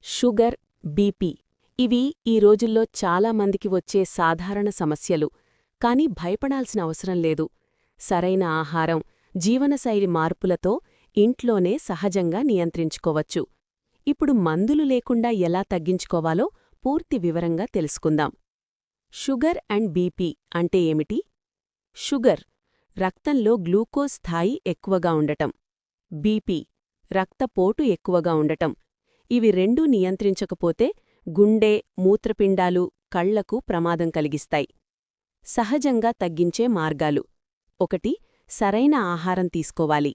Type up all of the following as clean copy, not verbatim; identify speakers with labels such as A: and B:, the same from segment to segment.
A: Sugar, BP ఇవి ఈ రోజుల్లో చాలామందికి వచ్చే సాధారణ సమస్యలు. కాని భయపడాల్సిన అవసరం లేదు. సరైన ఆహారం, జీవనశైలి మార్పులతో ఇంట్లోనే సహజంగా నియంత్రించుకోవచ్చు. ఇప్పుడు మందులు లేకుండా ఎలా తగ్గించుకోవాలో పూర్తి వివరంగా తెలుసుకుందాం. షుగర్ అండ్ బీపీ అంటే ఏమిటి? షుగర్ రక్తంలో గ్లూకోజ్ స్థాయి ఎక్కువగా ఉండటం. బీపీ రక్తపోటు ఎక్కువగా ఉండటం. ఇవి రెండూ నియంత్రించకపోతే గుండె, మూత్రపిండాలు, కళ్లకు ప్రమాదం కలిగిస్తాయి. సహజంగా తగ్గించే మార్గాలు: 1. సరైన ఆహారం తీసుకోవాలి.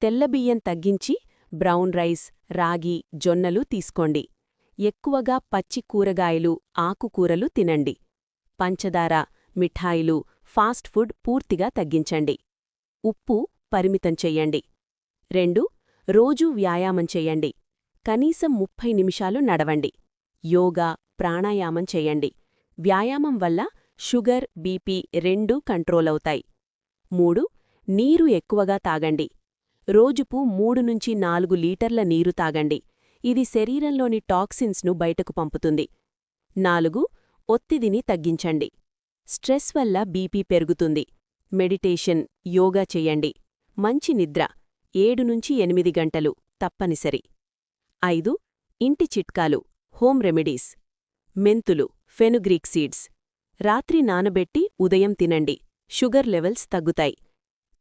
A: తెల్లబియ్యం తగ్గించి బ్రౌన్ రైస్, రాగి, జొన్నలు తీసుకోండి. ఎక్కువగా పచ్చి కూరగాయలు, ఆకుకూరలు తినండి. పంచదార, మిఠాయిలు, ఫాస్ట్ ఫుడ్ పూర్తిగా తగ్గించండి. ఉప్పు పరిమితం చెయ్యండి. 2. రోజూ వ్యాయామం చెయ్యండి. కనీసం 30 నిమిషాలు నడవండి. యోగా, ప్రాణాయామం చెయ్యండి. వ్యాయామం వల్ల షుగర్, బీపీ రెండూ కంట్రోలవుతాయి. 3. నీరు ఎక్కువగా తాగండి. రోజుకు 3-4 లీటర్ల నీరు తాగండి. ఇది శరీరంలోని టాక్సిన్స్ను బయటకు పంపుతుంది. 4. ఒత్తిడిని తగ్గించండి. స్ట్రెస్ వల్ల బీపీ పెరుగుతుంది. మెడిటేషన్, యోగా చెయ్యండి. మంచి నిద్ర 7-8 గంటలు తప్పనిసరి. 5. ఇంటి చిట్కాలు, హోమ్ రెమెడీస్. మెంతులు, ఫెనుగ్రీక్ సీడ్స్ రాత్రి నానబెట్టి ఉదయం తినండి. షుగర్ లెవెల్స్ తగ్గుతాయి.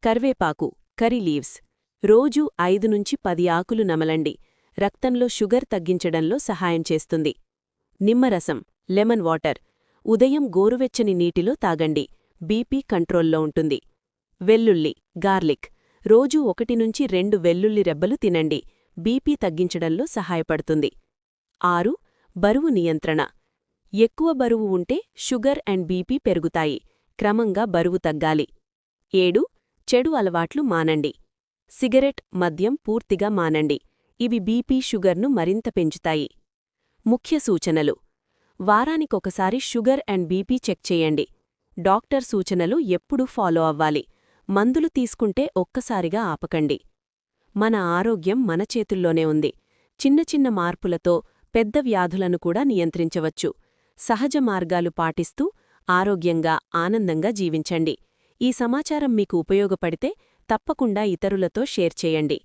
A: కర్వేపాకు, కర్రీ లీవ్స్ రోజూ 5-10 ఆకులు నమలండి. రక్తంలో షుగర్ తగ్గించడంలో సహాయం చేస్తుంది. నిమ్మరసం, లెమన్ వాటర్ ఉదయం గోరువెచ్చని నీటిలో తాగండి. బీపీ కంట్రోల్లో ఉంటుంది. వెల్లుల్లి, గార్లిక్ రోజూ 1-2 వెల్లుల్లి రెబ్బలు తినండి. బీపీ తగ్గించడంలో సహాయపడుతుంది. 6. బరువు నియంత్రణ. ఎక్కువ బరువు ఉంటే షుగర్ అండ్ బీపీ పెరుగుతాయి. క్రమంగా బరువు తగ్గాలి. 7. చెడు అలవాట్లు మానండి. సిగరెట్, మద్యం పూర్తిగా మానండి. ఇవి బీపీ, షుగర్ను మరింత పెంచుతాయి. ముఖ్య సూచనలు: వారానికొకసారి షుగర్ అండ్ బీపీ చెక్ చేయండి. డాక్టర్ సూచనలు ఎప్పుడూ ఫాలో అవ్వాలి. మందులు తీసుకుంటే ఒక్కసారిగా ఆపకండి. మన ఆరోగ్యం మన చేతుల్లోనే ఉంది. చిన్న చిన్న మార్పులతో పెద్ద వ్యాధులను కూడా నియంత్రించవచ్చు. సహజ మార్గాలు పాటిస్తూ ఆరోగ్యంగా, ఆనందంగా జీవించండి. ఈ సమాచారం మీకు ఉపయోగపడితే తప్పకుండా ఇతరులతో షేర్ చేయండి.